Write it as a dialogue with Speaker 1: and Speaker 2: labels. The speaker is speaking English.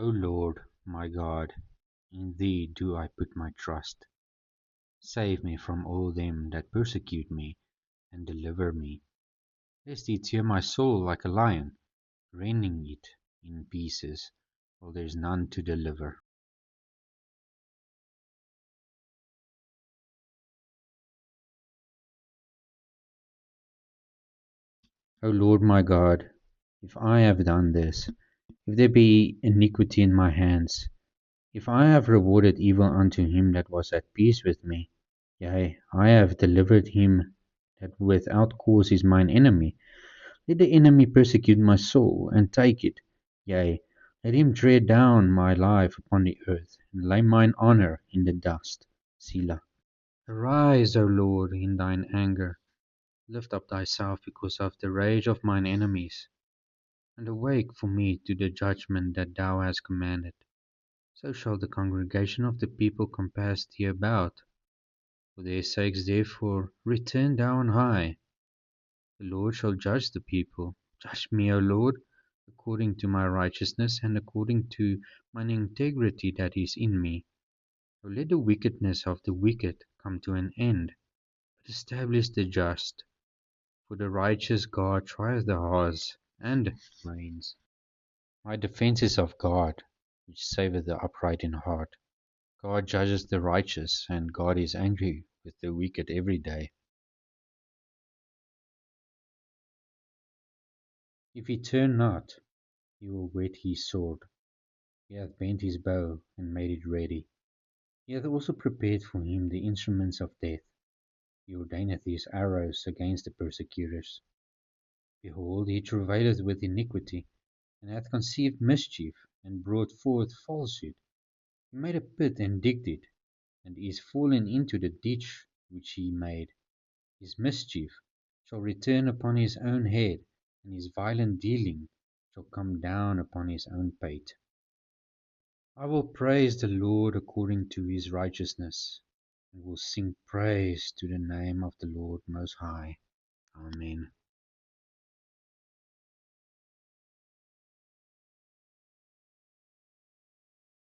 Speaker 1: O Lord, my God, in thee do I put my trust. Save me from all them that persecute me, and deliver me, lest he tear my soul like a lion, rending it in pieces, while there is none to deliver. O Lord my God, if I have done this, if there be iniquity in my hands, if I have rewarded evil unto him that was at peace with me, yea, I have delivered him that without cause is mine enemy, let the enemy persecute my soul, and take it, yea, let him tread down my life upon the earth, and lay mine honour in the dust. Selah. Arise, O Lord, in thine anger, lift up thyself because of the rage of mine enemies, and awake for me to the judgment that thou hast commanded. So shall the congregation of the people compass thee about. For their sakes therefore return thou on high. The Lord shall judge the people. Judge me, O Lord, according to my righteousness and according to mine integrity that is in me. O let the wickedness of the wicked come to an end, but establish the just. For the righteous God trieth the hearts and reigns. My defence is of God, which saveth the upright in heart. God judges the righteous, and God is angry with the wicked every day. If he turn not, he will whet his sword. He hath bent his bow, and made it ready. He hath also prepared for him the instruments of death. He ordaineth his arrows against the persecutors. Behold, he travaileth with iniquity, and hath conceived mischief, and brought forth falsehood. He made a pit, and digged it, and is fallen into the ditch which he made. His mischief shall return upon his own head, and his violent dealing shall come down upon his own pate. I will praise the Lord according to his righteousness, and will sing praise to the name of the Lord Most High. Amen.